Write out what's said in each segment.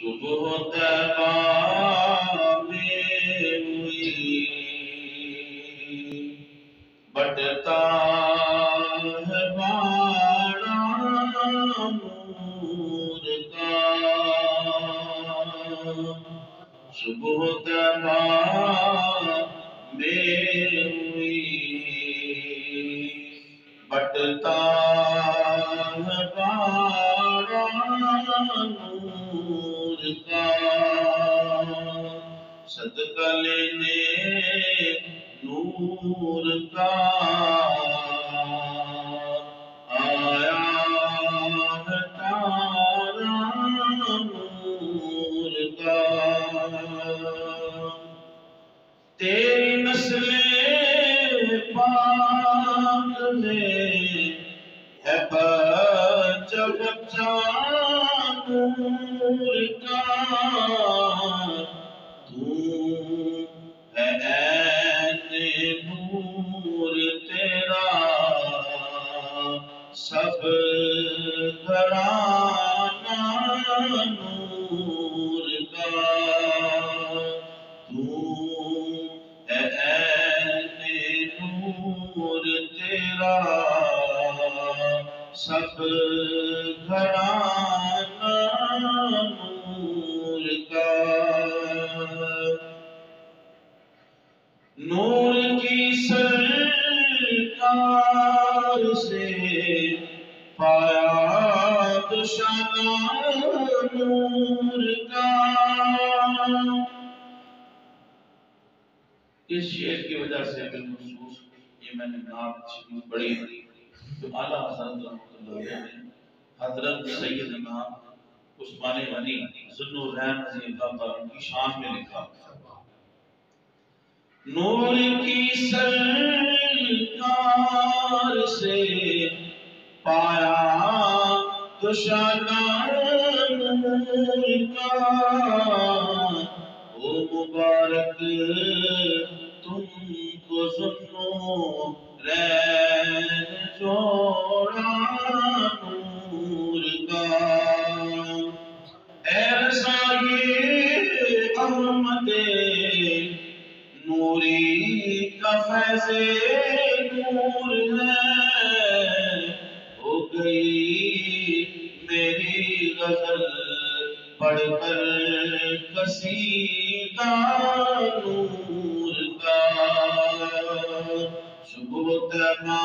صبح طیبہ میں ہوئی بٹتا ہے باڑا نور کا صبح طیبہ میں ہوئی بٹتا ہے باڑا نور کا صدقہ لینے نور کا آیا ہے تارا نور کا تیری نسل پاک میں ہے بچہ بچہ نور کا تو ہے عین نور تیرا سب گھرانہ نور کا تو ہے عین نور تیرا سب گھرانہ نور کا نور کی سرکار سے پایا دشانہ نور کا اس شعر کی وجہ سے بالخصوص یہ میں نے نعت شریف پڑھی جو اعلیٰ حضرت رحمۃ اللہ علیہ نے حضرت سیدنا عثمان غنی ذوالنورین رضی اللہ تعالیٰ کی شان میں لکھا نور کی سرکار سے پایا دشانہ نور کا او مبارک تم کو ذوالنورین جوڑا نور کا اے رسائے احمد نوری کا فیض نور ہے ہو گئی میری غزل پڑھ کر قصیدہ نور کا صبح طیبہ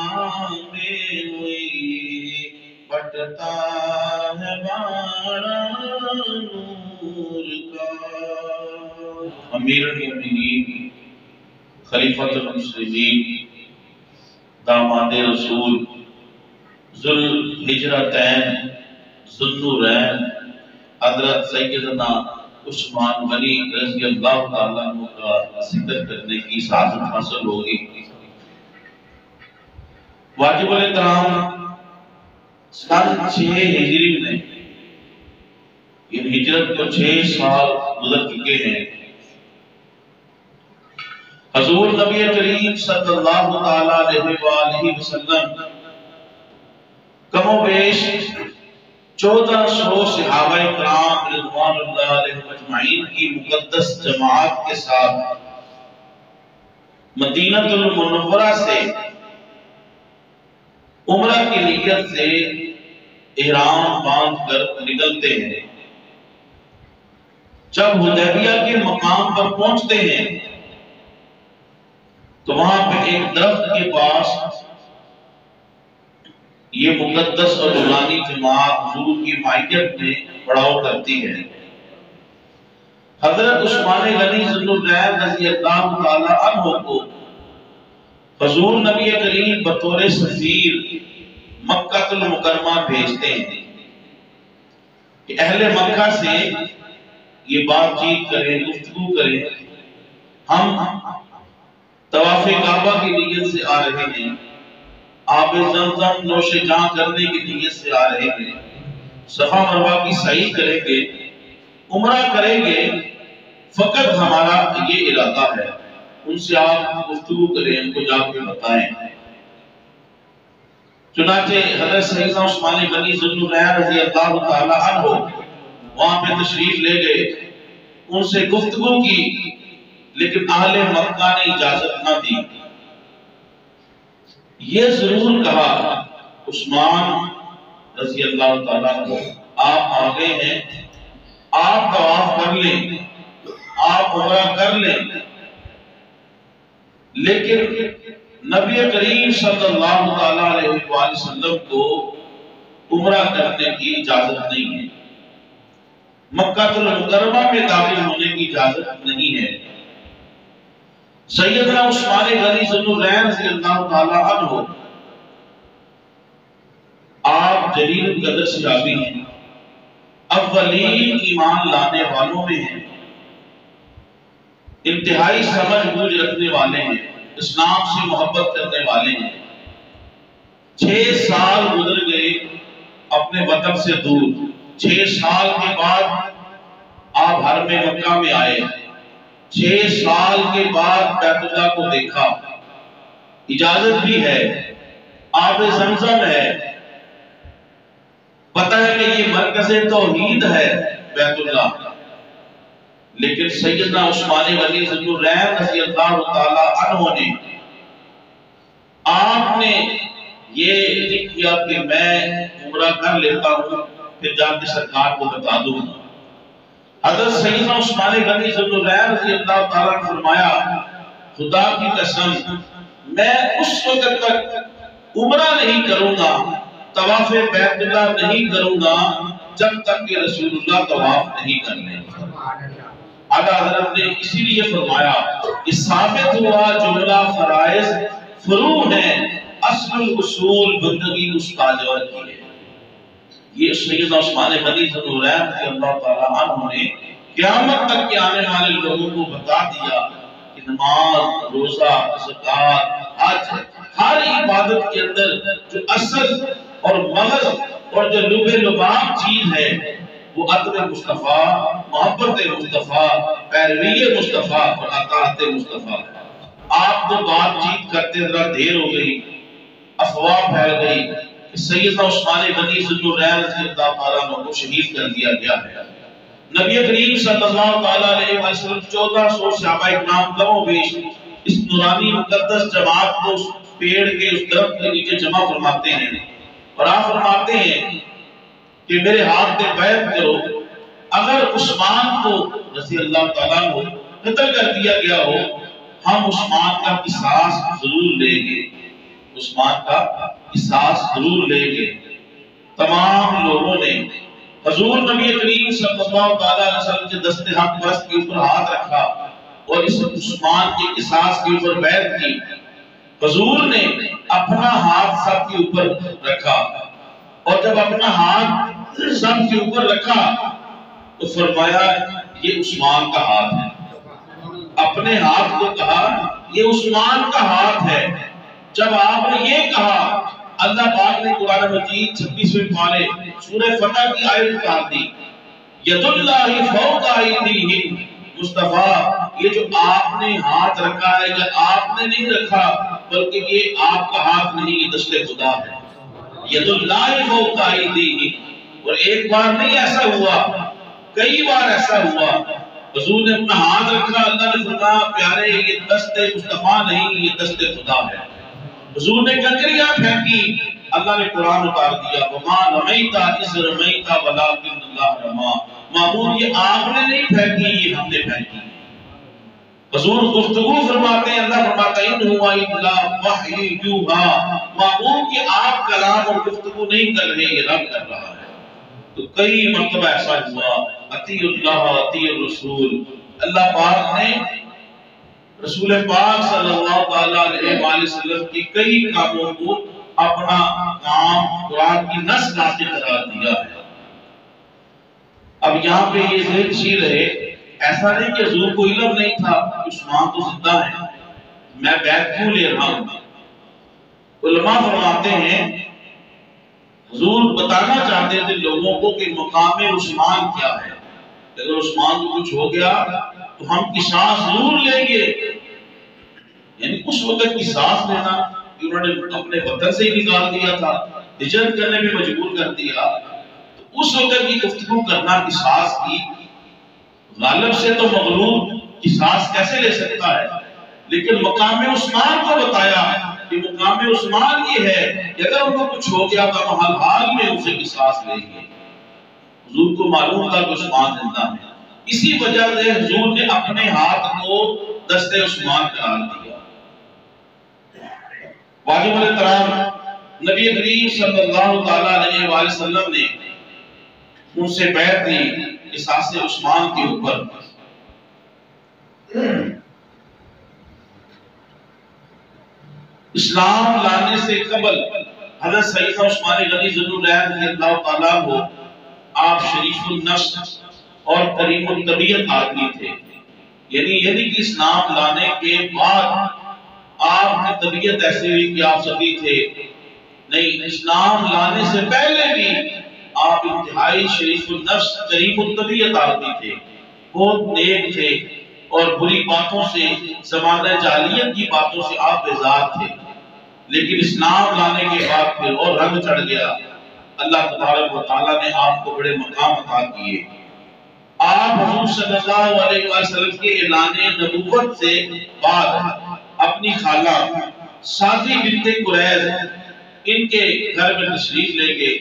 میں ہوئی بٹتا ہے باڑا نور کا امیر المومنین خلیفۃ المسلمین داماد رسول ذوالہجرتین ذوالنورین حضرت سیدنا عثمان غنی رضی اللہ تعالیٰ عنہ کا ذکر کرنے کی سعادت حاصل ہوگی واجب الاحترام سن 6 ہجری میں ان ہجرت کو 6 سال گزر چکے ہیں حضور نبی کریم صلی اللہ علیہ وآلہ وسلم کم و بیش 1400 صحابہ کرام رضوان اللہ علیہ مجمعین کی مقدس جماعت کے ساتھ مدینہ المنورہ سے عمرہ کی نیت سے احرام باندھ کر نکلتے ہیں جب حدیبیہ کے مقام پر پہنچتے ہیں تو وہاں پہ ایک درخت کے پاس یہ مقدس اور نورانی جماعت حضور کی معیت میں پڑاؤ کرتی ہے حضرت عثمان غنی ذوالنورین رضی اللہ تعالیٰ عنہ کو حضور نبی کریم بطور سفیر مکہ المکرمہ بھیجتے ہیں کہ اہل مکہ سے یہ بات چیت کریں گفتگو کریں ہم طواف کعبہ کی نیت سے آ رہے ہیں آب زمزم نوش جاں کرنے کی نیت سے آ رہے ہیں صفا مروہ کی سعی کریں گے عمرہ کریں گے فقط ہمارا یہ ارادہ ہے ان سے آپ گفتگو کریں ان کو جا کے بتائیں چنانچہ حضرت سیدنا عثمان غنی ذوالنورین رضی اللہ تعالی عنہ وہاں پہ تشریف لے گئے، ان سے گفتگو کی، لیکن اہل مکہ نے اجازت نہ دی۔ یہ ضرور کہا عثمان رضی اللہ تعالیٰ عنہ، آپ آگے ہیں، آپ طواف کر لیں، آپ عمرہ کر لیں، لیکن نبی کریم صلی اللہ تعالیٰ علیہ وآلہ وسلم کو عمرہ کرنے کی اجازت نہیں ہے، مکہ المکرمہ میں داخل ہونے کی اجازت نہیں ہے۔ سیدنا عثمان غنی ذو النورین رضی اللہ تعالیٰ عنہ، آپ جلیل القدر صحابی ہیں، اولین ایمان لانے والوں میں ہیں، انتہائی سمجھ بوجھ رکھنے والے ہیں، اسلام سے محبت کرنے والے ہیں۔ 6 سال گزر گئے اپنے وطن سے دور، 6 سال کے بعد آپ حرم مکہ میں آئے، 6 سال کے بعد بیت اللہ کو دیکھا، اجازت بھی ہے، آب زمزم ہے، پتہ ہے کہ یہ مرکز توحید ہے بیت اللہ، لیکن سیدنا عثمان غنی ذو النورین رضی اللہ تعالیٰ عنہ نے، آپ نے یہ نہیں کیا کہ میں عمرہ کر لیتا ہوں پھر جا کے سرکار کو بتا دوں۔ حضرت سیدنا عثمان غنی ذو النورین رضی اللہ تعالیٰ نے فرمایا، خدا کی قسم میں اس وقت تک عمرہ نہیں کروں گا، طواف بیت اللہ نہیں کروں گا جب تک کہ رسول اللہ طواف نہیں کر لیں۔ اعلیٰ حضرت نے اسی لیے فرمایا کہ ثابت ہوا جملہ فرائض فروع ہیں، اصل اصول بندگی اس تاجور کی ہے۔ یہ سیدنا عثمان غنی ذو النورین رضی اللہ تعالیٰ عنہ نے قیامت تک کے آنے والے لوگوں کو بتا دیا کہ نماز، روزہ، زکوٰۃ، حج، ہر عبادت کے اندر جو اصل اور مغز اور جو لب لباب چیز ہے وہ ادب مصطفیٰ، محبت مصطفیٰ، پیروی مصطفیٰ اور اطاعت مصطفیٰ ہے۔ آپ کو بات چیت کرتے ذرا دیر ہو گئی، افواہ پھیل گئی کہ سیدنا عثمان غنی ذو النورین رضی اللہ تعالیٰ عنہ کو شہید کر دیا گیا ہے۔ نبی کریم صلی اللہ تعالیٰ علیہ وسلم 1400 صحابہ اکرام کم و بیش اس نورانی مقدس جماعت کو اس پیڑ کے اس درخت کے نیچے جمع فرماتے ہیں اور آپ فرماتے ہیں کہ میرے ہاتھ میں بیعت کرو، اگر عثمان کو رضی اللہ تعالیٰ عنہ قتل کر دیا گیا ہو ہم عثمان کا قصاص ضرور لیں گے، عثمان کا قصاص ضرور لیں گے۔ تمام لوگوں نے حضور نبی کریم صلی اللہ علیہ وسلم کے دست حق بست کے اوپر ہاتھ رکھا اور اس عثمان کے قصاص کے اوپر بیعت کی۔ حضور نے اپنا ہاتھ سب کے اوپر رکھا اور جب اپنا ہاتھ سب کے اوپر رکھا تو فرمایا یہ عثمان کا ہاتھ ہے۔ اپنے ہاتھ کو کہا یہ عثمان کا ہاتھ ہے۔ جب آپ نے یہ کہا اللہ پاک نے قرآن مجید 26ویں پارے سورہ فتح کی آیت اتار دی، ید اللہ فوق ایدیہم، مصطفیٰ یہ جو آپ نے ہاتھ رکھا ہے یہ آپ نے نہیں رکھا بلکہ یہ آپ کا ہاتھ نہیں، یہ دست خدا ہے۔ ید اللہ فوق ایدیہم، اور ایک بار نہیں ایسا ہوا، کئی بار ایسا ہوا۔ حضور نے اپنا ہاتھ رکھا، اللہ نے فرمایا پیارے یہ دست مصطفیٰ نہیں یہ دست خدا ہے۔ حضور نے کنکریاں پھینکی، اللہ نے قرآن اتار دیا وَمَا رَمَيْتَ إِذْ رَمَيْتَ وَلَٰكِنَّ اللَّهَ رَمَىٰ، معمول یہ آپ نے نہیں پھینکی یہ ہم نے پھینکی۔ حضور گفتگو فرماتے ہیں، اللہ فرماتا ہے إِنْ هُوَ إِلَّا وَحْيٌ يُوحَىٰ، معمول کہ آپ کلام اور گفتگو نہیں کر رہے یہ رب کر رہا ہے۔ تو کئی مرتبہ ایسا ہوا اطیع اللہ اطیع الرسول، اللہ پاک نے رسول پاک صلی اللہ علیہ وآلہ وسلم کی کئی کاموں کو اپنا کام قرآن کی نص نافذ قرار دیا ہے۔ اب یہاں پہ یہ ذہن نشین رہے، ایسا نہیں کہ حضور کو علم نہیں تھا عثمان تو زندہ ہے، میں بیعت کیوں لے رہا ہوں۔ علماء فرماتے ہیں حضور بتانا چاہتے تھے لوگوں کو کہ مقام عثمان کیا ہے، اگر عثمان کو کچھ ہو گیا تو ہم قصاص ضرور لیں گے، یعنی اس وقت قصاص لینا کہ انہوں نے اپنے وطن سے ہی نکال دیا تھا، ہجرت کرنے میں مجبور کر دیا، تو اس وقت کی گفتگو کرنا قصاص کی، غالب سے تو مغلوب قصاص کیسے لے سکتا ہے، لیکن مقام عثمان کو بتایا کہ مقام عثمان یہ ہے کہ اگر ان کو کچھ ہو گیا تو ہم حال میں ان سے قصاص لیں گے۔ حضور کو معلوم تھا کہ عثمان زندہ ہے، اسی وجہ سے حضور نے اپنے ہاتھ کو دست عثمان قرار دیا۔ واجب الاحترام نبی کریم صلی اللہ تعالیٰ علیہ وآلہ وسلم نے ان سے بیعت لی قصاص عثمان کے اوپر۔ اسلام لانے سے قبل حضرت سیدنا عثمان غنی ذوالنورین رضی اللہ تعالیٰ عنہ آپ شریف النفس اور کریم الطبیعت آدمی تھے، یعنی کہ اسلام لانے کے بعد آپ کی طبیعت ایسی ہوئی کہ آپ سبھی تھے نہیں، اسلام لانے سے پہلے بھی آپ انتہائی شریف النفس کریم الطبیعت آدمی تھے، بہت نیک تھے اور بری باتوں سے، زمانہ جاہلیت کی باتوں سے آپ بیزار تھے، لیکن اسلام لانے کے بعد پھر اور رنگ چڑھ گیا۔ اللہ تبارک و تعالیٰ نے آپ کو بڑے مقام عطا کیے۔ آپ حضور صلی اللہ علیہ وسلم کے اعلان نبوت سے بعد اپنی خالہ سعدی بنت قریظ ان کے گھر میں تشریف لے گئے۔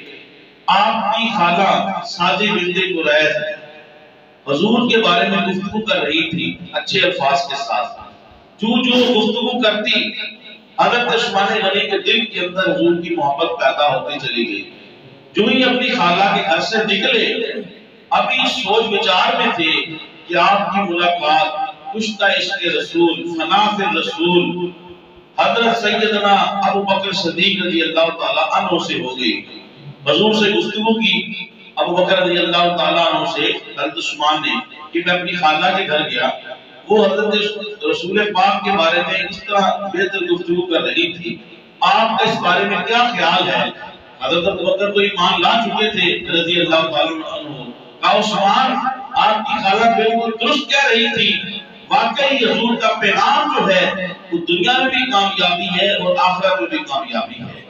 آپ کی خالہ سعدی بنت قریظ حضور کے بارے میں گفتگو کر رہی تھی اچھے الفاظ کے ساتھ، جو گفتگو کرتی حضرت عثمان غنی کے دل کے اندر حضور کی محبت پیدا ہوتی چلی گئی۔ جو ہی اپنی خالہ کے گھر سے نکلے ابھی سوچ بچار میں تھے کہ آپ کی ملاقات کشتہ عشق رسول فناف رسول حضرت سیدنا ابو بکر صدیق رضی اللہ تعالیٰ عنہ سے ہو گئی۔ حضور سے گفتگو کی ابو بکر رضی اللہ تعالیٰ عنہ سے حضرت عثمان نے کہ میں اپنی خالہ کے گھر گیا، وہ حضرت رسول پاک کے بارے میں اس طرح بہتر گفتگو کر رہی تھی، آپ کا اس بارے میں کیا خیال ہے؟ حضرت ابو بکر کو ایمان لا چکے تھے رضی اللہ تعالیٰ عنہ، کہا عثمان آپ کی خالہ بالکل درست کہہ رہی تھی، واقعی حضور کا پیغام جو ہے وہ دنیا میں بھی کامیابی ہے اور آخرت میں بھی کامیابی ہے،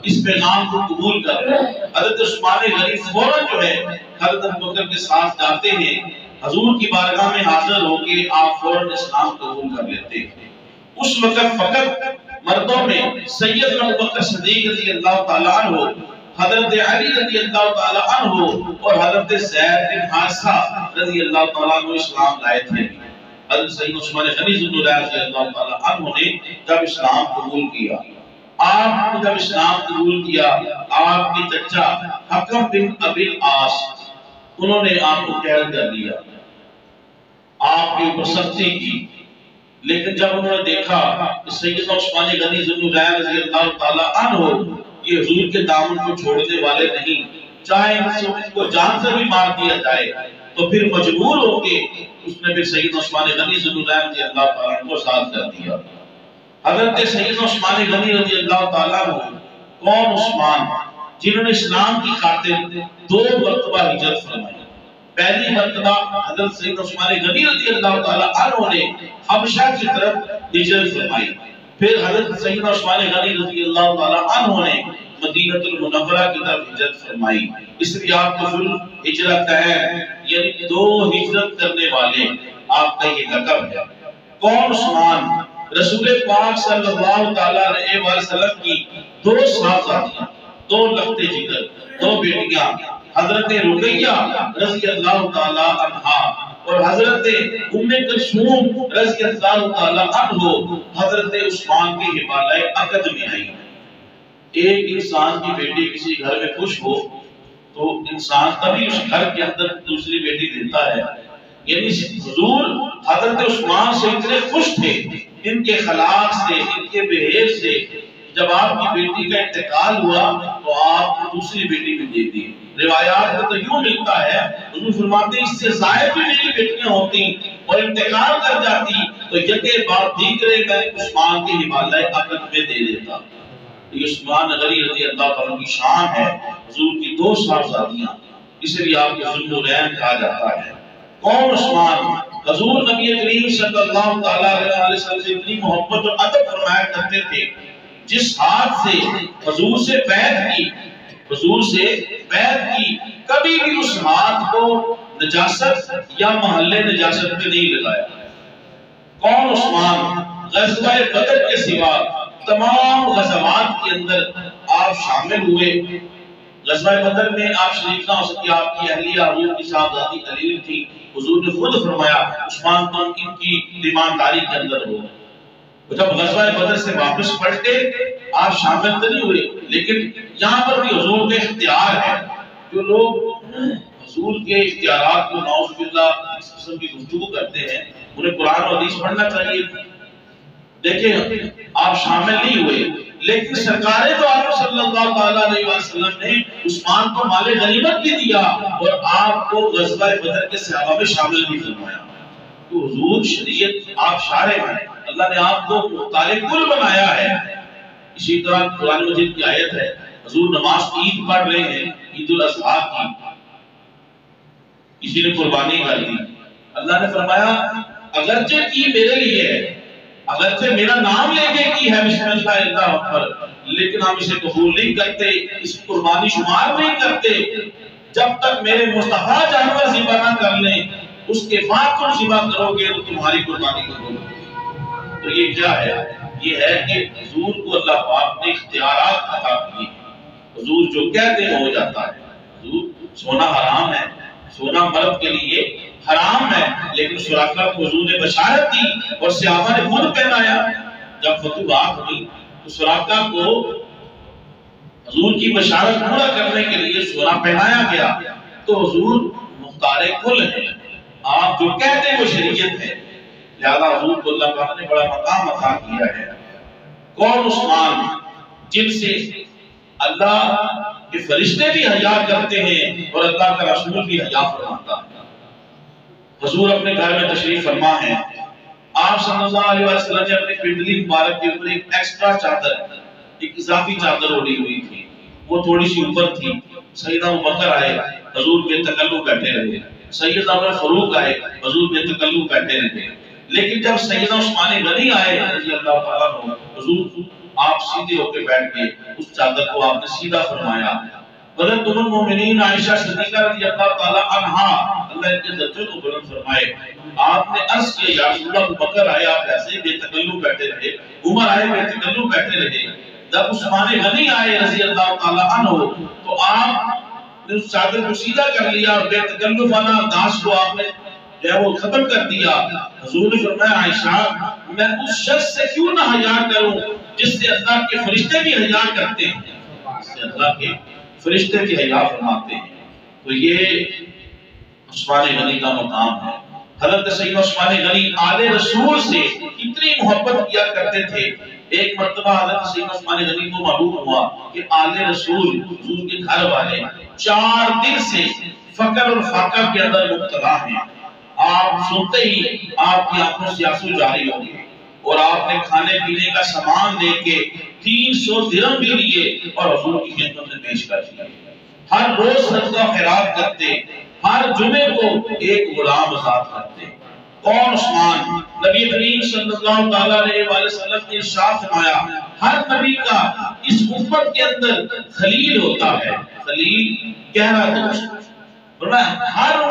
اس پیغام کو قبول کر۔ حضرت عثمان غنی فوراً جو ہے حضرت ابو بکر کے ساتھ جاتے ہیں، حضور کی بارگاہ میں حاضر ہو کے آپ فوراً اسلام قبول کر لیتے ہیں۔ اس وقت فقط مردوں میں سیدنا ابو بکر صدیق رضی اللہ تعالیٰ عنہ، حضرت علی رضی اللہ تعالیٰ عنہ اور حضرت زید بن حارثہ رضی اللہ تعالیٰ عنہ اسلام لائے تھے۔ حضرت سیدنا عثمان غنی ذوالنورین رضی اللہ تعالیٰ عنہ نے جب اسلام قبول کیا، آپ نے جب اسلام قبول کیا، آپ کی چچا حکم بن ابی العاص انہوں نے آپ کو قید کر لیا، آپ کے اوپر سختی کی، لیکن جب انہوں نے دیکھا کہ سیدنا عثمان غنی ذوالنورین رضی اللہ تعالیٰ عنہ یہ حضور کے دامن کو چھوڑنے والے نہیں، چاہے ان کو جان سے بھی مار دیا جائے، تو پھر مجبور ہو کے اس نے پھر سیدنا عثمان غنی ذوالنورین رضی اللہ تعالیٰ عنہ کو ساتھ کر دیا۔ حضرت سیدنا عثمان غنی رضی اللہ تعالیٰ عنہ کون عثمان جنہوں نے اسلام کی خاطر 2 مرتبہ ہجرت فرمائی۔ پہلی مرتبہ حضرت سیدنا عثمان غنی رضی اللہ تعالیٰ عنہ نے حبشہ کی طرف ہجرت فرمائی، پھر حضرت سیدنا عثمان غنی رضی اللہ تعالیٰ عنہ نے مدینہ المنورہ کی طرف ہجرت فرمائی۔ اس لیے آپ کو ذو الہجرت ہے، یعنی 2 ہجرت کرنے والے آپ کا یہ لقب ہے۔ کون عثمان؟ رسول پاک صلی اللہ تعالیٰ علیہ وسلم کی 2 صحابیاں، 2 لخت جگر، 2 بیٹیاں، حضرت رقیہ رضی اللہ تعالیٰ عنہا اور حضرت ام کلثوم رضی اللہ تعالیٰ عنہ حضرت عثمان کے حوالے عقد میں آئی۔ ایک انسان کی بیٹی کسی گھر میں خوش ہو تو انسان تبھی اس گھر کے اندر دوسری بیٹی دیتا ہے، یعنی حضور حضرت عثمان سے اتنے خوش تھے ان کے خلاق سے، ان کے بہیو سے، جب آپ کی بیٹی کا انتقال ہوا تو آپ کو دوسری بیٹی بھی دے دی۔ روایات میں تو یوں ملتا ہے، حضور فرماتے ہیں اس سے زائد بھی میری بیٹیاں ہوتی اور انتقال کر جاتی تو یکے بعد دیگرے میں عثمان کے حوالے عقد میں دے دیتا۔ یہ عثمان غنی رضی اللہ تعالیٰ کی شان ہے، حضور کی 2 صاحبزادیاں، اس لیے آپ کو ذوالنورین کہا جاتا ہے۔ کون عثمان؟ حضور نبی کریم صلی اللہ علیہ وسلم سے اتنی محبت اور ادب فرمایا کرتے تھے، جس ہاتھ سے حضور سے بیعت کی کبھی بھی اس ہاتھ کو نجاست یا محلے نجاست پہ نہیں لگایا۔ کون عثمان؟ غزوہ بدر کے سوا تمام غزوات کے اندر آپ شامل ہوئے۔ غزوہ بدر میں آپ شریک نہ ہو سکے، آپ کی اہلیہ حضور کی صاحبزادی خلیل تھی، حضور نے خود فرمایا عثمان تو ان کی ایمانداری کے اندر ہو۔ جب غزوہ بدر سے واپس پلٹے آپ شامل تو نہیں ہوئے، لیکن یہاں پر بھی حضور کے اختیار ہے۔ جو لوگ حضور کے اختیارات کو نعوذ باللہ اس قسم کی گفتگو کرتے ہیں، انہیں قرآن و حدیث پڑھنا چاہیے۔ دیکھیں آپ شامل نہیں ہوئے، لیکن سرکار تو عالم صلی اللہ علیہ وسلم نے عثمان کو مال غنیمت بھی دیا اور آپ کو غزوہ بدر کے صحابہ میں شامل بھی فرمایا۔ تو حضور شریعت آپ شارع ہیں، اللہ نے آپ کو مختار کل بنایا ہے۔ اسی طرح قرآن مجید کی آیت ہے، حضور نماز عید پڑھ رہے ہیں، عید الاضحیٰ کی، کسی نے قربانی کر دی، اللہ نے فرمایا اگرچہ کی میرے لیے ہے، اگرچہ میرا نام لے کے کی ہے بسم اللہ اللہ اکبر، لیکن ہم اسے قبول نہیں کرتے، اس قربانی شمار نہیں کرتے جب تک میرے مصطفیٰ جانور ذبح نہ کر لیں، اس کے بعد تم ذبح کرو گے تو تمہاری قربانی قبول ہوگی۔ تو یہ کیا ہے؟ یہ ہے کہ حضور کو اللہ پاک نے اختیارات عطا کیے، حضور جو کہتے ہیں ہو جاتا ہے۔ حضور سونا حرام ہے، سونا مرد کے لیے حرام ہے، لیکن سراقہ کو حضور نے بشارت دی اور صحابہ نے خود پہنایا۔ جب فتوحات ہوئی تو سراقہ کو حضور کی بشارت پورا کرنے کے لیے سونا پہنایا گیا۔ تو حضور مختار کل ہے، آپ جو کہتے ہیں وہ شریعت ہے، لہذا حضور کو اللہ پاک نے بڑا مقام عطا کیا ہے۔ کون عثمان؟ جن سے اللہ کے فرشتے بھی حیا کرتے ہیں اور اللہ کا رسول بھی حیا فرماتا ہے۔ حضور اپنے گھر میں تشریف فرما ہے، آپ صلی اللہ علیہ وسلم نے اپنے پنڈلی مبارک کے اوپر ایک ایکسٹرا چادر، ایک اضافی چادر اوڑھی ہوئی تھی، وہ تھوڑی سی اوپر تھی۔ سیدنا ابوبکر آئے، حضور بے تکلف بیٹھے رہے، سیدنا عمر فاروق آئے، حضور بے تکلف بیٹھے رہے، لیکن جب سیدنا عثمان غنی آئے رضی اللہ تعالیٰ عنہ، حضور آپ سیدھے ہو کے بیٹھ گئے، اس چادر کو آپ نے سیدھا فرمایا۔ حضرت ام المومنین عائشہ صدیقہ رضی اللہ تعالیٰ عنہا، اللہ ان کے درجے کو بلند فرمائے، آپ نے عرض کیا یا رسول اللہ، ابوبکر آئے آپ ایسے بے تکلف بیٹھے رہے، عمر آئے بے تکلف بیٹھے رہے، جب عثمان غنی آئے رضی اللہ تعالیٰ عنہ تو آپ نے اس چادر کو سیدھا کر لیا اور بے تکلف والا انداز کو آپ نے جو ہے وہ ختم کر دیا۔ حضور نے فرمایا عائشہ میں اس شخص سے کیوں نہ حیا کروں جس سے اللہ کے فرشتے بھی حیا کرتے ہیں، جس سے اللہ کے فرشتے بھی حیا فرماتے ہیں۔ تو یہ عثمان غنی کا مقام ہے۔ حضرت سیدنا عثمان غنی آل رسول سے اتنی محبت کیا کرتے تھے، ایک مرتبہ حضرت سیدنا عثمان غنی کو معلوم ہوا کہ آل رسول حضور کے گھر والے 4 دن سے فقر اور فاقہ کے اندر مبتلا ہیں۔ آپ سنتے ہی آپ کی آنکھوں سے آنسو جاری ہو گئے اور آپ نے کھانے پینے کا سامان دے کے 300 درہم بھی لیے اور حضور کی خدمت میں پیش کر دیا۔ ہر روز صدقہ خیرات کرتے، ہر جمعے کو ایک غلام آزاد کرتے۔ کون عثمان؟ نبی کریم صلی اللہ علیہ وسلم نے ارشاد فرمایا ہر نبی کا اس امت کے اندر خلیل ہوتا ہے، خلیل گہرا دوست۔ فرمایا ہر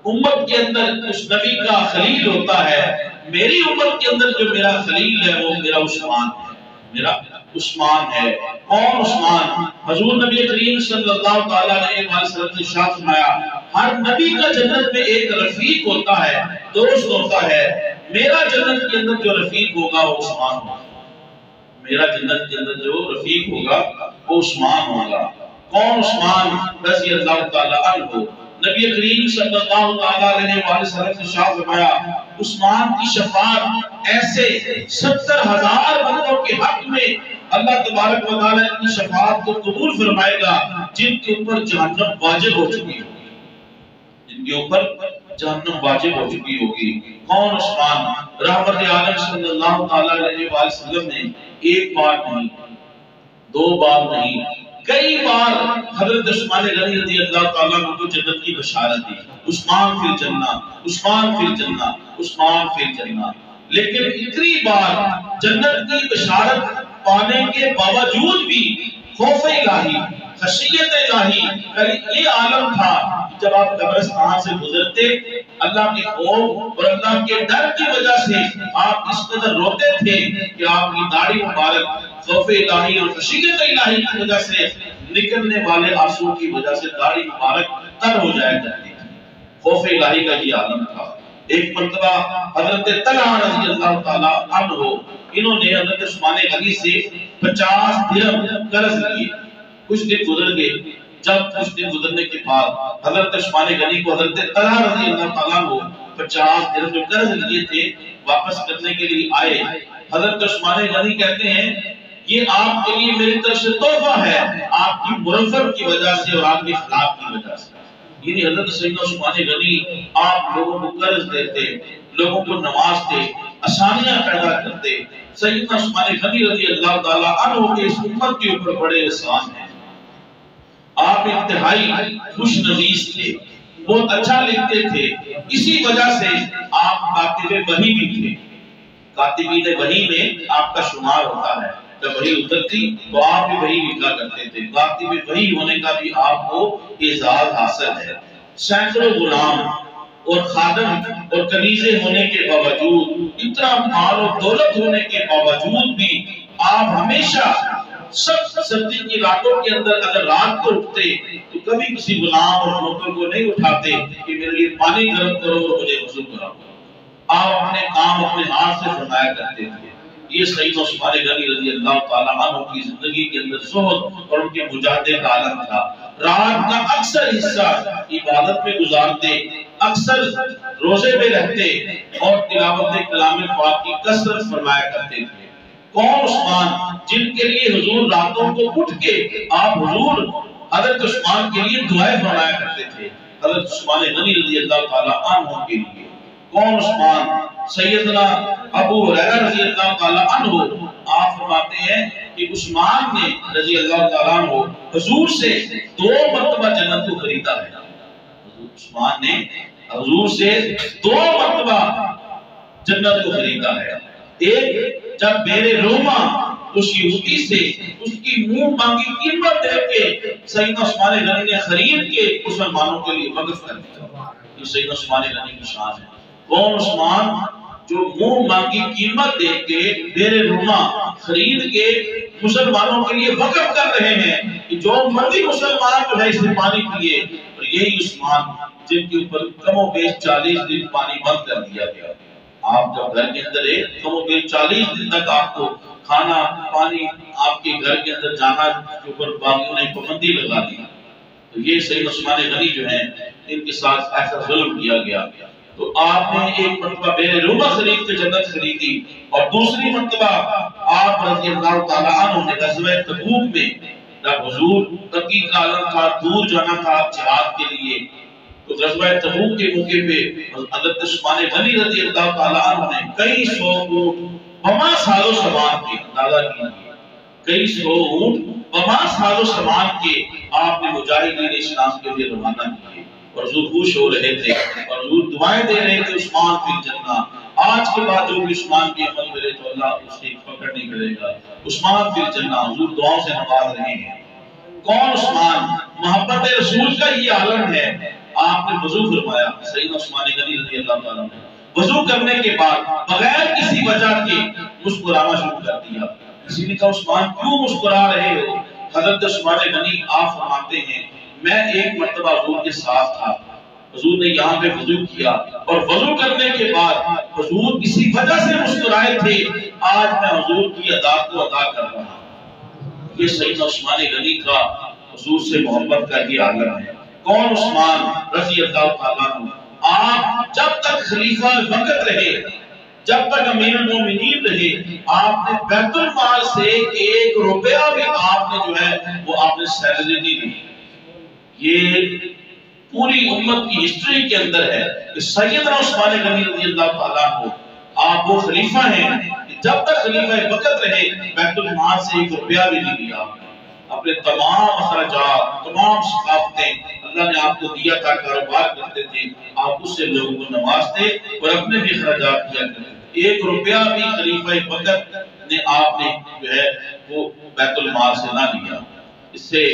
امت کے اندر اس نبی کا خلیل ہوتا ہے، میری امت کے اندر جو میرا خلیل ہے وہ میرا عثمان ہے، میرا عثمان ہے۔ کون عثمان؟ حضور نبی کریم صلی اللہ علیہ وسلم نے ارشاد فرمایا ہر نبی کا جنت میں ایک رفیق ہوتا ہے، دوست ہوتا ہے، میرا جنت کے اندر جو رفیق ہوگا وہ عثمان ہوگا، میرا جنت کے اندر جو رفیق ہوگا وہ عثمان ہوگا۔ کون عثمان رضی اللہ تعالیٰ عنہ؟ نبی کریم صلی اللہ علیہ وسلم نے ارشاد فرمایا عثمان کی شفاعت ایسے 70,000 بندوں کے حق میں اللہ تبارک و تعالیٰ کی شفاعت کو قبول فرمائے گا جن کے اوپر جہنم واجب ہو چکی ہوگی، جن کے اوپر جہنم واجب ہو چکی ہوگی۔ کون عثمان؟ رحمت عالم صلی اللہ علیہ وسلم نے ایک بار نہیں، 2 بار نہیں، کئی بار حضرت عثمان غنی رضی اللہ تعالیٰ عنہ کو جنت کی بشارت دی، عثمان فی الجنہ، عثمان فی الجنہ، عثمان فی الجنہ، لیکن اتنی بار جنت کی بشارت پانے کے باوجود بھی خوف الہی، خشیت الہی یہ عالم تھا جب آپ قبرستان سے گزرتے اللہ کے خوف اور اللہ کے ڈر کی وجہ سے آپ اس قدر روتے تھے کہ آپ کی داڑھی مبارک خوف الہی اور خشیت الہی کی وجہ سے نکلنے والے آنسو کی وجہ سے داڑھی مبارک تر ہو جایا کرتی تھی۔ خوف الہی کا یہ عالم تھا۔ ایک مرتبہ حضرت طلحہ رضی اللہ تعالیٰ عنہ انہوں نے حضرت عثمان غنی سے 50 درہم قرض لیے۔ کچھ دن گزر گئے، جب کچھ دن گزرنے کے بعد حضرت عثمان غنی کو حضرت طلحہ رضی اللہ تعالیٰ عنہ 50 درہم جو قرض لیے تھے واپس کرنے کے لیے آئے۔ حضرت عثمان غنی کہتے ہیں یہ آپ کے لیے میری طرف سے تحفہ ہے، آپ کی مرفت کی وجہ سے اور آپ کے اخلاق کی وجہ سے۔ یعنی حضرت سیدنا عثمان غنی آپ لوگوں کو قرض دیتے، لوگوں کو نوازتے، آسانیاں پیدا کرتے۔ سیدنا عثمان غنی رضی اللہ تعالیٰ عنہ کے اس امت کے اوپر بڑے احسان ہیں۔ آپ انتہائی خوش نویس تھے، بہت اچھا لکھتے تھے، اسی وجہ سے آپ کاتب وحی بھی تھے۔ کاتبین وحی میں آپ کا شمار ہوتا ہے، جب وحی اترتی تو آپ بھی وحی لکھا کرتے تھے۔ کاتب وحی ہونے کا بھی آپ کو اعزاز حاصل ہے۔ سینکڑوں غلام اور خادم اور کنیزیں ہونے کے باوجود، اتنا مال و دولت ہونے کے باوجود بھی آپ ہمیشہ سخت سردی کی راتوں کے اندر اگر رات کو اٹھتے تو کبھی کسی غلام اور نوکر کو نہیں اٹھاتے کہ میرے لیے پانی گرم کرو اور مجھے وضو کراؤ۔ آپ اپنے کام اپنے ہاتھ سے فرمایا کرتے تھے۔ یہ سیدنا عثمان غنی رضی اللہ تعالیٰ عنہ کی زندگی کے اندر زہد اور ان کے مجاہدے کا عالم تھا۔ رات کا اکثر حصہ عبادت میں گزارتے، اکثر روزے میں رہتے اور تلاوت کلام پاک کی کثرت فرمایا کرتے تھے۔ کون عثمان جن کے لیے حضور راتوں کو اٹھ کے آپ حضور حضرت عثمان کے لیے دعائیں فرمایا کرتے تھے، حضرت عثمان غنی رضی اللہ تعالیٰ عنہ کے لیے۔ کون عثمان؟ سیدنا ابو ہریرہ رضی اللہ تعالیٰ عنہ آپ فرماتے ہیں کہ عثمان نے رضی اللہ تعالیٰ عنہ حضور سے 2 مرتبہ جنت کو خریدا ہے۔ عثمان نے حضور سے 2 مرتبہ جنت کو خریدا ہے۔ ایک جب بیر روما اس یہودی سے اس کی منہ مانگی قیمت دے کے سیدنا عثمان غنی نے خرید کے مسلمانوں کے لیے وقف کر دیا۔ یہ سیدنا عثمان غنی کی شان ہے۔ کون عثمان جو منہ مانگی قیمت دے کے بیر روما خرید کے مسلمانوں کے لیے وقف کر رہے ہیں کہ جو مرضی مسلمان جو ہے اسے پانی پیے، اور یہی عثمان جن کے اوپر کم و بیش 40 دن پانی بند کر دیا گیا۔ آپ جب گھر کے اندر ہے کم و بیش 40 دن تک آپ کو کھانا پانی آپ کے گھر کے اندر جانا کے اوپر باغیوں نے پابندی لگا دی، تو یہ سیدنا عثمان غنی جو ہیں ان کے ساتھ ایسا ظلم کیا گیا۔ تو آپ نے ایک مرتبہ بیر روما خرید کے جنت خریدی، اور دوسری مرتبہ آپ رضی اللہ تعالیٰ عنہ نے غزوہ تبوک میں جب حضور تنگی کا عالم تھا، دور جانا تھا جہاد کے لیے، تو غزوہ تبوک کے موقع پہ حضرت عثمان غنی رضی اللہ تعالیٰ عنہ نے کئی 100 اونٹ بما ساز و سامان کے اندازہ کیجیے، کئی 100 اونٹ بما ساز و سامان کے آپ نے مجاہدین اسلام کے لیے روانہ کیے، اور حضور خوش ہو رہے تھے اور حضور دعائیں دے رہے تھے عثمان فی الجنہ، آج کے بعد جو بھی عثمان کی عمل کرے تو اللہ اس کی پکڑ نہیں کرے گا، عثمان فی الجنہ، حضور دعاؤں سے نواز رہے ہیں۔ کون عثمان؟ محبت رسول کا یہ عالم ہے۔ آپ نے وضو فرمایا، سیدنا عثمان غنی رضی اللہ تعالیٰ نے وضو کرنے کے بعد بغیر کسی وجہ کے مسکرانا شروع کر دیا۔ کسی نے کہا عثمان کیوں مسکرا رہے ہو؟ حضرت عثمان غنی آپ فرماتے ہیں میں ایک مرتبہ حضور کے ساتھ تھا، حضور نے یہاں پہ وضو کیا اور وضو کرنے کے بعد حضور کسی وجہ سے مسکرائے تھے، آج میں حضور کی ادا کو ادا کر رہا ہوں۔ یہ سیدنا عثمان غنی کا حضور سے محبت کا یہ عالم ہے۔ کون عثمان رضی اللہ تعالیٰ عنہ؟ آپ جب تک خلیفہ وقت رہے، جب تک امیر المومنین رہے، آپ نے بیت المال سے 1 روپیہ بھی آپ نے جو ہے وہ آپ نے سیلری نہیں لی۔ یہ پوری امت کی ہسٹری کے اندر ہے کہ سیدنا عثمان غنی رضی اللہ تعالیٰ عنہ آپ وہ خلیفہ ہیں کہ جب تک خلیفہ وقت رہے بیت المال سے 1 روپیہ بھی نہیں لیا۔ اپنے تمام اخراجات، تمام ثقافتیں اللہ نے آپ کو دیا تھا، کاروبار کرتے تھے، آپ اس سے لوگوں کو نوازتے اور اپنے بھی اخراجات کیا کرتے تھے۔ 1 روپیہ بھی خلیفہ وقت نے آپ نے جو ہے وہ بیت المال سے نہ لیا۔ اس سے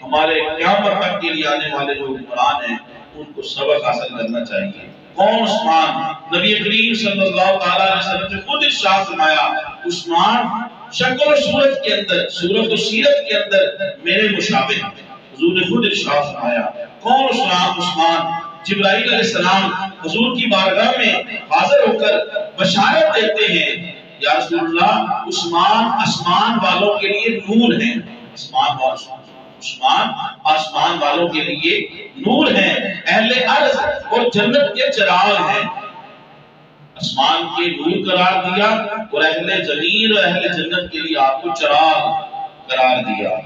ہمارے قیامت تک کے لیے آنے والے جو حکمران ہیں ان کو سبق حاصل کرنا چاہیے۔ کون عثمان؟ نبی کریم صلی اللہ تعالیٰ علیہ وسلم نے خود ارشاد فرمایا عثمان شکل و صورت کے اندر، صورت و سیرت کے اندر میرے مشابہ ہیں۔ حضور نے خود ارشاد فرمایا کون عثمان؟ جبرائیل علیہ السلام حضور کی بارگاہ میں حاضر ہو کر بشارت دیتے ہیں یا رسول اللہ عثمان آسمان والوں کے لیے نور ہیں، عثمان آسمان والوں کے لیے نور ہیں، اہل ارض اور جنت کے چراغ ہیں۔ آسمان کے نور قرار دیا اور اہل زمین اور اہل جنت کے لیے آپ کو چراغ قرار دیا۔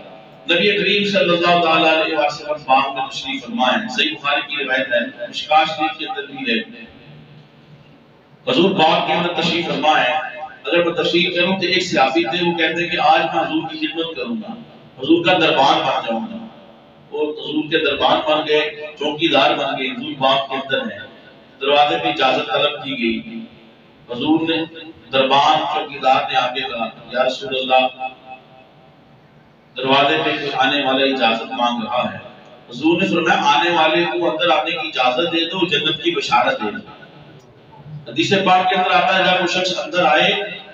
نبی کریم صلی اللہ تعالیٰ علیہ وسلم باغ میں تشریف فرما ہے، صحیح بخاری کی روایت ہے، مشکاہ شریف کے اندر بھی ہے۔ حضور باغ کے اندر تشریف فرما ہے، اگر میں تفسیر کروں تو ایک صحابی تھے، وہ کہتے ہیں کہ آج میں حضور کی خدمت کروں گا، حضور کا دربان بن جاؤں گا۔ وہ حضور کے دربان بن گئے، چوکیدار بن گئے، حضور باغ کے اندر ہیں۔ دروازے پہ اجازت طلب کی گئی، حضور نے دربان چوکیدار نے آگے کہا یا رسول اللہ دروازے پہ کوئی آنے والا اجازت مانگ رہا ہے۔ حضور نے فرمایا آنے والے کو اندر آنے کی اجازت دے دو، جنت کی بشارت دے دو۔ حدیث پاک کے اندر آتا ہے جب وہ شخص اندر آئے،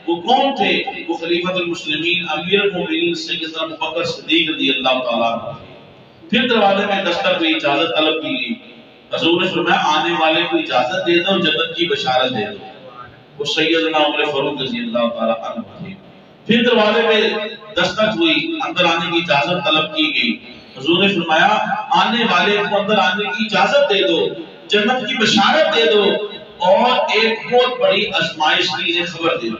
وہ کون تھے؟ وہ خلیفۃ المسلمین امیر المومنین سیدنا ابوبکر صدیق رضی اللہ تعالیٰ عنہ۔ پھر دروازے میں دستک ہوئی، اجازت طلب کی گئی، حضور نے فرمایا آنے والے کو اجازت دے دو، جنت کی بشارت دے دو۔ وہ سیدنا عمر فاروق رضی اللہ تعالیٰ عنہ تھے۔ پھر دروازے میں دستک ہوئی، اندر آنے کی اجازت طلب کی گئی، حضور نے فرمایا آنے والے کو اندر آنے کی اجازت دے دو، جنت کی بشارت دے دو اور ایک بہت بڑی آزمائش کی انہیں خبر دے دو۔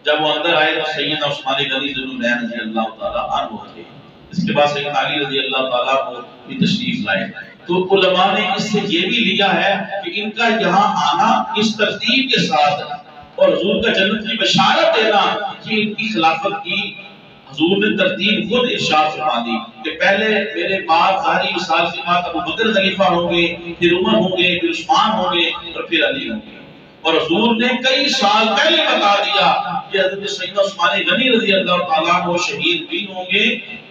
جب وہ اندر آئے تو سیدنا عثمان غنی ذو النورین رضی اللہ تعالیٰ عنہ تھے۔ اس کے بعد سیدنا علی رضی اللہ تعالیٰ عنہ بھی تشریف لائے۔ تو علماء نے اس سے یہ بھی لیا ہے کہ ان کا یہاں آنا اس ترتیب کے ساتھ اور حضور کا جنت کی بشارت دینا کہ ان کی خلافت کی حضور نے ترتیب خود ارشاد فرما دی کہ پہلے میرے بعد ظاہری وصال کے بعد ابو بکر خلیفہ ہوں گے، پھر عمر ہوں گے، پھر عثمان ہوں گے اور پھر علی ہوں گے۔ اور حضور نے کئی سال پہلے بتا دیا کہ حضرت سیدنا عثمان غنی رضی اللہ تعالیٰ عنہ شہید بھی ہوں گے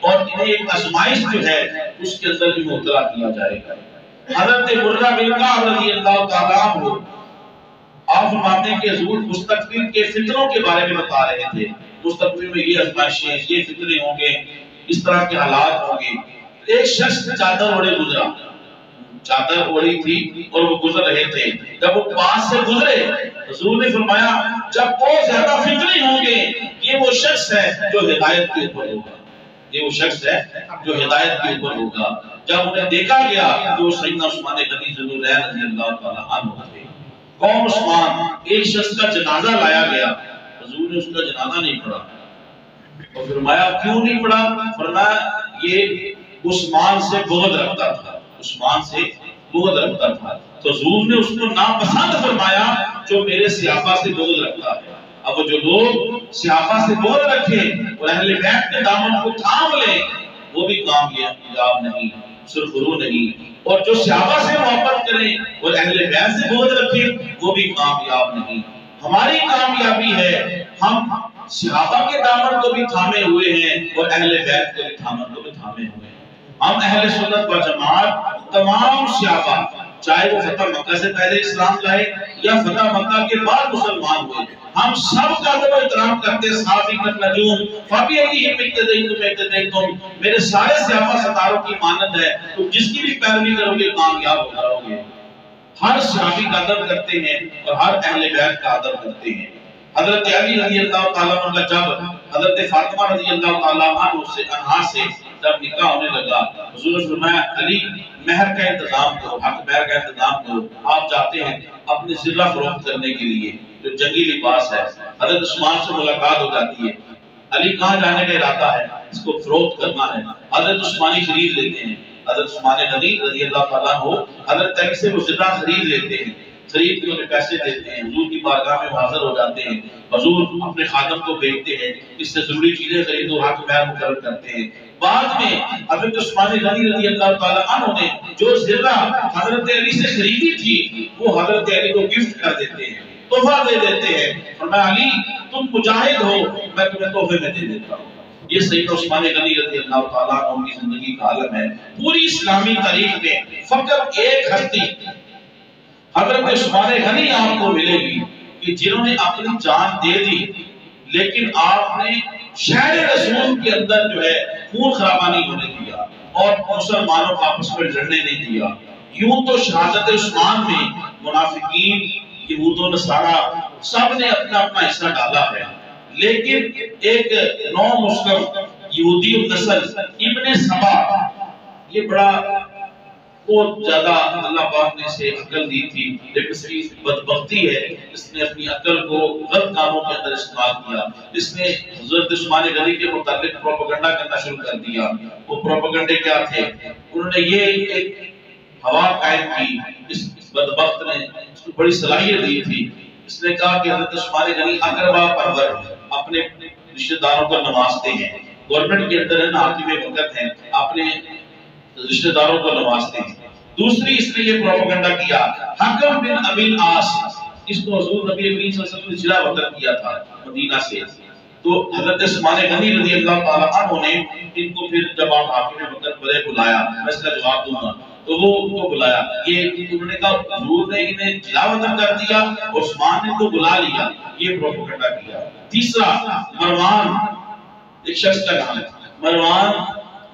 اور انہیں ایک آزمائش جو ہے اس کے اندر بھی مبتلا کیا جائے گا۔ حضرت مرہ بن کعب رضی اللہ تعالیٰ عنہ آپ فرماتے ہیں کہ حضور مستقبل کے فتنوں کے بارے میں بتا رہے تھے، مستقبل میں یہ آزمائشیں، یہ فتنے ہوں گے، اس طرح کے حالات ہوں گے۔ ایک شخص چادر اوڑھے گزرا، چادر اوڑھی تھی اور وہ گزر رہے تھے، جب وہ پاس سے گزرے حضور نے فرمایا جب بہت زیادہ فتنے ہوں گے یہ وہ شخص ہے جو ہدایت کے اوپر ہوگا، یہ وہ شخص ہے جو ہدایت کے اوپر ہوگا۔ جب انہیں دیکھا گیا تو سیدنا عثمان غنی ذو النورین رضی اللہ تعالیٰ عنہ تھے۔ کون عثمان؟ ایک شخص کا جنازہ لایا گیا، حضور نے اس کا جنازہ نہیں پڑھا اور فرمایا کیوں نہیں پڑھا؟ فرمایا یہ عثمان سے بغض رکھتا تھا، عثمان سے بغض رکھتا تھا، تو حضور نے اس کو ناپسند فرمایا جو میرے صحابہ سے بغض رکھتا ہے۔ اب جو لوگ صحابہ سے بغض رکھے اور اہل بیت کے دامن کو تھام لیں وہ بھی کامیاب نہیں، سرخرو نہیں، اور جو صحابہ سے محبت کریں اور اہل بیت سے بغض رکھیں وہ بھی کامیاب نہیں۔ ہماری کامیابی ہے ہم صحابہ کے دامن کو بھی تھامے ہوئے ہیں اور اہل بیت کے دامن کو بھی تھامے ہوئے ہیں۔ ہم اہل سنت و جماعت تمام صحابہ چاہے وہ فتح مکہ سے پہلے اسلام لائے یا فتح مکہ کے بعد مسلمان ہوئے، ہم سب کا ادب و احترام کرتے ہیں۔ سابقۃ النجوم فبأيهم اقتديتم اهتديتم، میرے سارے صحابہ ستاروں کی مانند ہے، تو جس کی بھی پیروی کرو گے کامیاب ہو جاؤ گے۔ ہر صحابی کا ادب کرتے ہیں اور ہر اہل بیت کا ادب کرتے ہیں۔ حضرت علی رضی اللہ تعالیٰ عنہ جب حضرت فاطمہ رضی اللہ تعالیٰ عنہ سے جب نکاح ہونے لگا، حضور نے فرمایا علی مہر کا انتظام کرو، حق مہر کا انتظام کرو۔ آپ جاتے ہیں اپنے زرہ فروخت کرنے کے لیے جو جنگی لباس ہے، حضرت عثمان سے ملاقات ہو جاتی ہے، علی کہاں جانے کا ارادہ ہے؟ اس کو فروخت کرنا ہے۔ حضرت عثمانی خرید لیتے ہیں، حضرت عثمان غنی رضی اللہ تعالیٰ عنہ حضرت علی سے وہ زرہ خرید لیتے ہیں، خرید کے انہیں پیسے دیتے ہیں، حضور کی بارگاہ میں حاضر ہو جاتے ہیں، حضور اپنے خادم کو بھیجتے ہیں اس سے ضروری چیزیں خریدو، حق مہر مقرر کرتے ہیں۔ بعد میں حضرت عثمان غنی رضی اللہ تعالیٰ عنہ نے جو زرہ حضرت علی سے خریدی تھی وہ حضرت علی کو گفٹ کر دیتے ہیں، تحفہ دے دیتے ہیں، فرمایا علی تم مجاہد ہو میں تمہیں تحفے میں دے دیتا ہوں۔ یہ سیدنا عثمان غنی رضی اللہ تعالیٰ عنہ کی زندگی کا عالم ہے۔ پوری اسلامی تاریخ میں فقط ایک ہستی حضرت عثمان غنی آپ کو ملے گی کہ جنہوں نے اپنی جان دے دی لیکن آپ نے شہر رسول کے اندر جو ہے خون خرابہ نہیں ہونے دیا اور مسلمانوں کو آپس میں لڑنے نہیں دیا۔ یوں تو شہادت عثمان میں منافقین، یہود و نصارہ سب نے اپنا اپنا حصہ ڈالا ہے، لیکن ایک نو مسلم یہودی النسل ابن سبا، یہ بڑا بہت زیادہ اللہ پاک نے اسے عقل دی تھی، لیکن اس کی بدبختی ہے اس نے اپنی عقل کو غلط کاموں کے اندر استعمال کیا۔ اس نے حضرت عثمان غنی کے متعلق پروپیگنڈا کرنا شروع کر دیا۔ وہ پروپیگنڈے کیا تھے؟ انہوں نے یہ ایک ہوا قائم کی، اس بدبخت نے اس کو بڑی صلاحیت دی تھی۔ اس نے کہا کہ حضرت عثمان غنی اقربا پرور اپنے رشتہ داروں کو نوازتے ہیں، گورنمنٹ کے اندر ہے نا، حاکم وقت ہیں، اپنے رشتہ داروں کو نوازتے ہیں۔ دوسری اس نے یہ پروپیگنڈا کیا، حکم بن ابی العاص، اس کو حضور نبی کریم صلی اللہ علیہ وسلم نے جلا وطن کیا تھا مدینہ سے، تو حضرت عثمان غنی رضی اللہ تعالیٰ عنہ نے ان کو پھر جب آپ حاکم وطن بڑے بلایا، میں اس کا جواب دوں گا، تو وہ ان کو بلایا، یہ انہوں نے کہا حضور نے انہیں جلا وطن کر دیا، عثمان نے ان کو بلا لیا، یہ پروپیگنڈا کیا۔ تیسرا مروان، ایک شخص کا نام ہے مروان،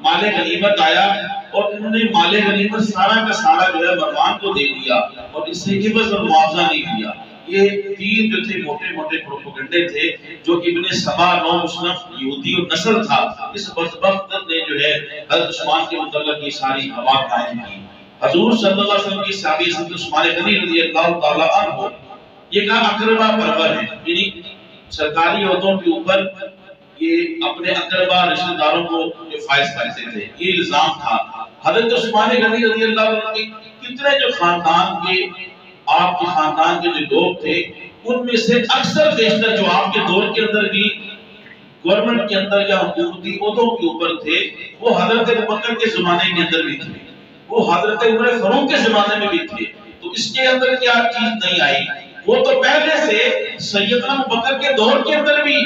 مال غنیمت آیا اور انہوں نے مال غنیمت سارا کا سارا جو ہے مروان کو دے دیا اور اس سے عوض اور معاوضہ نہیں دیا۔ یہ تین جو تھے موٹے موٹے پروپیگنڈے تھے جو ابن سبا نو مسلم یہودی اور نسل تھا، اس بدبخت نے جو ہے حضرت عثمان کے متعلق یہ ساری ہوا قائم کی۔ حضور صلی اللہ علیہ وسلم کی صحابی حضرت عثمان غنی رضی اللہ تعالیٰ عنہ یہ کہا اقربا پرور ہے، یعنی سرکاری عہدوں کے اوپر یہ اپنے اقربا رشتہ داروں کو جو فائز کرتے تھے، یہ الزام تھا۔ حضرت عثمان غنی رضی اللہ عنہ کے کتنے جو خاندان کے آپ کے خاندان کے جو لوگ تھے ان میں سے اکثر بیشتر جو آپ کے دور کے اندر بھی گورنمنٹ کے اندر یا حکومتی عہدوں کے اوپر تھے وہ حضرت ابوبکر کے زمانے کے اندر بھی تھے، وہ حضرت عمر فاروق کے زمانے میں بھی تھے۔ تو اس کے اندر کیا چیز نہیں آئی، وہ تو پہلے سے سیدنا ابوبکر کے دور کے اندر بھی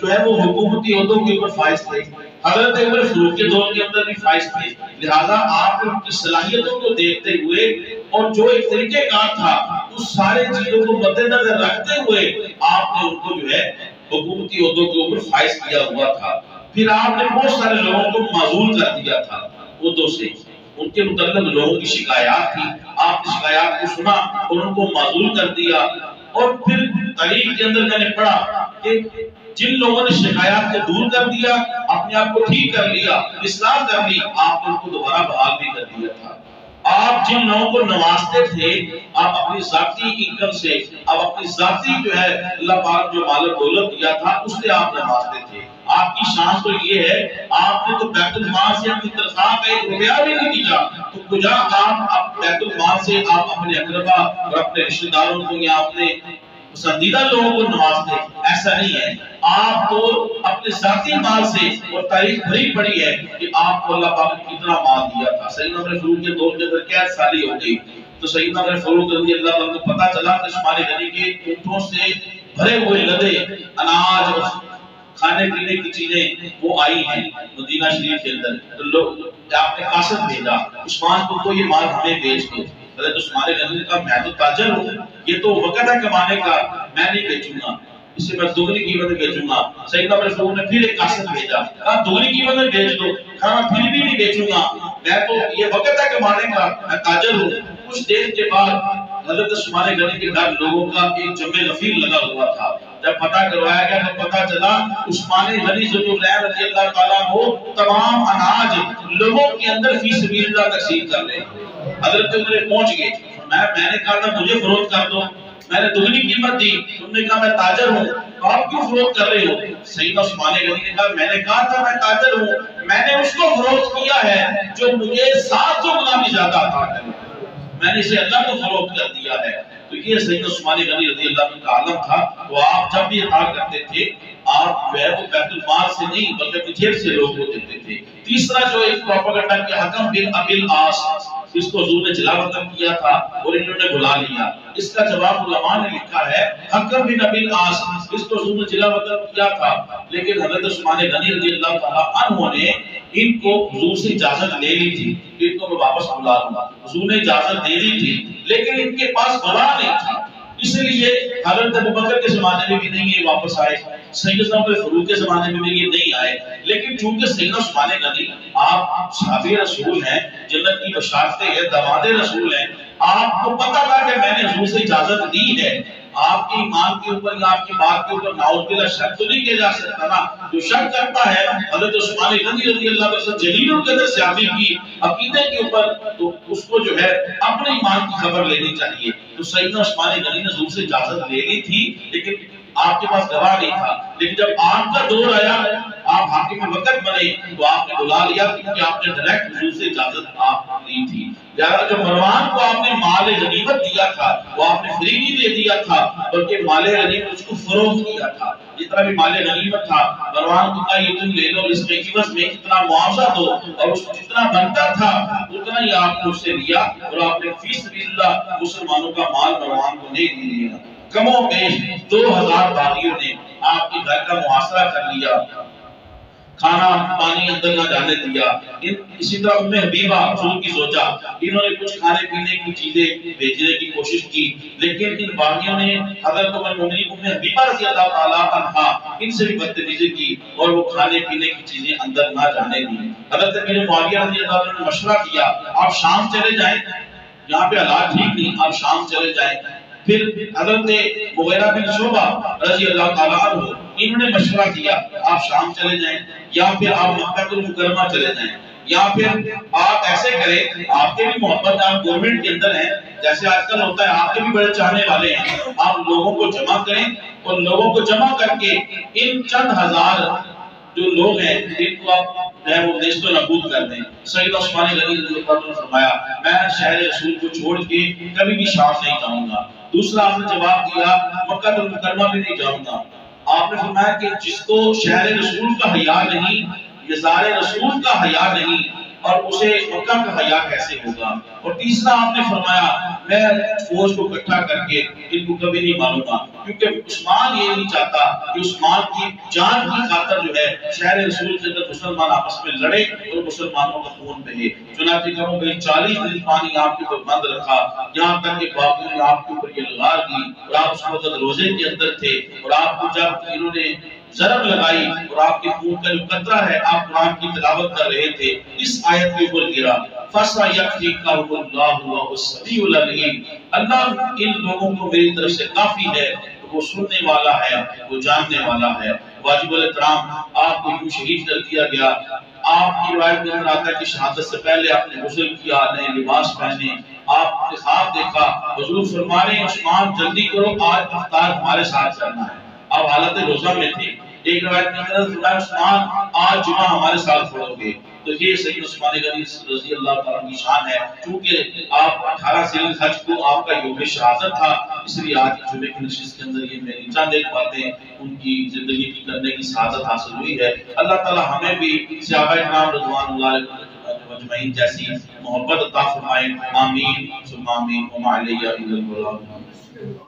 جو ہے وہ حکومتی عہدوں کے اوپر فائز تھے، حضرت عمر فاروق کے دور کے اندر بھی فائز تھے۔ لہذا آپ ان کی صلاحیتوں کو دیکھتے ہوئے اور جو ایک طریقہ کار تھا اس سارے چیزوں کو مد نظر رکھتے ہوئے آپ نے ان کو جو ہے حکومتی عہدوں کے اوپر فائز کیا ہوا تھا۔ پھر آپ نے بہت سارے لوگوں کو معزول کر دیا تھا عہدوں سے، ان کے متعلق لوگوں کی شکایات تھی، آپ نے شکایات کو سنا اور ان کو معزول کر دیا۔ اور پھر تاریخ کے اندر میں نے پڑھا کہ جن لوگوں نے شکایات کو دور کر دیا، اپنے آپ کو ٹھیک کر لیا، اصلاح کر لی، آپ نے ان کو دوبارہ بحال بھی کر دیا تھا۔ آپ جن لوگوں کو نوازتے تھے آپ اپنی ذاتی انکم سے، آپ اپنی ذاتی جو ہے اللہ پاک جو مال و دولت دیا تھا اس سے آپ نوازتے تھے۔ آپ کی شان تو یہ ہے آپ نے تو بیت المال سے اپنی تنخواہ کا ایک روپیہ بھی نہیں دیا، تو کجا آپ بیت المال سے آپ اپنے اقربا اور اپنے رشتہ داروں کو یا اپنے پسندیدہ لوگوں کو نوازتے؟ ایسا نہیں ہے، آپ تو اپنے ذاتی مال سے، اور تاریخ بھری پڑی ہے کہ آپ کو اللہ پاک نے کتنا مال دیا تھا۔ سیدنا عمر فاروق کے دور کے اندر قید سالی ہو گئی تو سیدنا عمر فاروق رضی اللہ عنہ کو پتہ چلا کہ عثمان غنی کے اونٹوں سے بھرے ہوئے لدے اناج اور کھانے پینے کی چیزیں وہ آئی ہیں مدینہ شریف کے اندر، تو لوگ آپ نے قاصد بھیجا عثمان کو یہ مال ہمیں بیچ دو۔ حضرت عثمان غنی نے کہا میں تو تاجر ہوں، یہ تو وقت ہے کمانے کا، میں نہیں بیچوں گا، اسے میں دگنی قیمت میں بیچوں گا۔ سیدنا عمر فاروق نے پھر ایک قاصد بھیجا، کہا دگنی قیمت میں بیچ دو، کہا میں پھر بھی نہیں بیچوں گا، میں تو یہ وقت ہے کمانے کا، میں تاجر ہوں۔ کچھ دیر کے بعد حضرت عثمان غنی کے گھر لوگوں کا ایک جمع غفیر لگا ہوا تھا، جب پتہ کروایا گیا تو پتہ چلا عثمان غنی رضی اللہ تعالیٰ عنہ تمام اناج لوگوں کے اندر فی سبیل اللہ تقسیم کر رہے ہیں۔ حضرت عمر پہنچ گئے، میں نے کہا تھا مجھے فروخت کر دو، میں نے دگنی قیمت دی، انہوں نے کہا میں تاجر ہوں، آپ کیوں فروخت کر رہے ہو؟ سیدنا عثمان غنی نے کہا میں نے کہا تھا میں تاجر ہوں، میں نے اس کو فروخت کیا ہے جو مجھے 700 گنا بھی زیادہ عطا کرے، میں نے اسے اللہ کو فروخت کر دیا ہے۔ تو یہ سیدنا عثمان غنی رضی اللہ عنہ کا عالم تھا، تو آپ جب بھی عطا کرتے تھے آپ جو ہے وہ بیت المال سے نہیں بلکہ جیب سے لوگوں کو دیتے تھے۔ تیسرا جو ایک پروپیگنڈا کہ حکم بن ابی العاص، اس کو حضور نے جلا وطن کیا تھا اور انہوں نے بلا لیا. اس کا جواب علماء نے لکھا ہے حکم بن ابی العاص اس کو حضور نے جلا وطن کیا تھا لیکن حضرت عثمان غنی رضی اللہ تعالیٰ عنہ نے ان کو حضور سے اجازت لے لی تھی کہ ان کو میں واپس بلا لوں گا. حضور نے اجازت دے دی تھی لیکن ان کے پاس گواہ نہیں تھا, اس لیے حضرت ابوبکر کے زمانے میں بھی نہیں یہ واپس آئے, سیدنا عمر فاروق کے زمانے میں بھی یہ نہیں آئے. لیکن چونکہ سیدنا عثمان غنی آپ صحابی رسول ہیں, جنت کی بشارتیں ہیں, داماد رسول ہیں, آپ کو پتہ تھا کہ میں نے حضور سے اجازت دی ہے. آپ کے ایمان کے اوپر یا آپ کی بات کے اوپر نعوذ باللہ شک تو نہیں کیا جا سکتا نا. جو شک کرتا ہے حضرت عثمان غنی رضی اللہ عنہ جلیل القدر صحابی کی عقیدے کے اوپر, تو اس کو جو ہے اپنے ایمان کی خبر لینی چاہیے. تو سیدنا عثمان غنی نے حضور سے اجازت لے لی تھی لیکن آپ کے پاس گواہ نہیں تھا. لیکن جب آپ کا دور آیا, آپ حاکم وقت بنے, تو آپ نے بلا لیا کیونکہ آپ نے ڈائریکٹ حضور سے اجازت آپ لی تھی. یار جو مروان کو آپ نے مال غنیمت دیا تھا وہ آپ نے فری نہیں دے دیا تھا بلکہ مال غنیمت اس کو فروخت کیا تھا. جتنا بھی مال غنیمت تھا مروان کو کہا یہ تم لے لو, اس کے عوض میں کتنا معاوضہ دو, اور اس کو جتنا بنتا تھا اتنا ہی آپ نے اس سے لیا اور آپ نے فی سبیل اللہ مسلمانوں کا مال مروان کو نہیں دیا. کم و بیش 2000 باغیوں نے آپ کے گھر کا محاصرہ کر لیا, کھانا پانی اندر نہ جانے دیا. اسی طرح ام حبیبہ حضور کی زوجہ, انہوں نے کچھ کھانے پینے کی چیزیں بھیجنے کی کوشش کی لیکن ان باغیوں نے حضرت ام المؤمنین ام حبیبہ رضی اللہ تعالیٰ عنہا ان سے بھی بدتمیزی کی اور وہ کھانے پینے کی چیزیں اندر نہ جانے دی. حضرت امیر معاویہ رضی اللہ عنہ نے مشورہ کیا آپ شام چلے جائیں, یہاں پہ حالات ٹھیک نہیں, آپ شام چلے جائیں. پھر حضرت مغیرہ بن شعبہ رضی اللہ تعالیٰ عنہ انہوں نے مشورہ کیا آپ شام چلے جائیں یا پھر آپ مکہ المکرمہ چلے جائیں, یا پھر آپ ایسے کریں, آپ کے بھی محبت آپ گورنمنٹ کے اندر ہیں, جیسے آج کل ہوتا ہے آپ کے بھی بڑے چاہنے والے ہیں, آپ لوگوں کو جمع کریں اور لوگوں کو جمع کر کے ان چند ہزار جو لوگ ہیں ان کو آپ وہ نیست و نابود کر دیں. سیدنا عثمان غنی رضی اللہ عنہ نے فرمایا میں شہر رسول کو چھوڑ کے کبھی بھی شام نہیں جاؤں گا. دوسرا آپ نے جواب دیا مکہ المکرمہ بھی نہیں جاؤں گا. آپ نے فرمایا کہ جس کو شہر رسول کا حیا نہیں, یزار رسول کا حیا نہیں, اور اسے مکہ کا حیا کیسے ہوگا. اور تیسرا آپ نے فرمایا میں فوج کو اکٹھا کر کے ان کو کبھی نہیں مانوں گا, کیونکہ عثمان یہ نہیں چاہتا کہ عثمان کی جان کی خاطر جو ہے شہر رسول کے اندر مسلمان آپس میں لڑے اور مسلمانوں کا خون بہے. چنانچہ کروں گے 40 دن پانی آپ کے اوپر بند رکھا, یہاں تک کہ باقیوں نے آپ کے اوپر یہ لغار دی اور آپ اس وقت روزے کے اندر تھے, اور آپ کو جب انہوں نے ضرب لگائی اور آپ کے خون کا جو قطرہ ہے آپ قرآن کی تلاوت کر رہے تھے, اس آیت کے اوپر گرا فَسَيَكْفِيكَهُ اللَّهُ وَهُوَ السَّمِيعُ الْعَلِيمُ, اللہ ان لوگوں کو میری طرف سے کافی ہے, وہ سننے والا ہے, وہ جاننے والا ہے. واجب الاحترام آپ کو یوں شہید کر دیا گیا. آپ کی روایت میں آتا ہے کہ شہادت سے پہلے آپ نے غسل کیا, نئے لباس پہنے, آپ نے خواب دیکھا, حضور فرما رہے ہیں عثمان جلدی کرو آج افطار ہمارے ساتھ چلنا ہے. آپ حالت روزہ میں تھے. ایک روایت میں فرمایا عثمان آج جمعہ ہمارے ساتھ پڑھو گے. تو یہ سید عثمان غنی رضی اللہ تعالیٰ کی شان ہے, چونکہ آپ 18 ذی الحج کو آپ کا یوم شہادت تھا, اس لیے آج جمعے کی نشست کے اندر یہ میری چند ایک باتیں ان کی زندگی کی کرنے کی سعادت حاصل ہوئی ہے. اللہ تعالیٰ ہمیں بھی صحابہ کرام رضوان اللہ علیہم اجمعین جیسی محبت عطا فرمائے. آمین ثم آمین وما علیہ الا البلاغ.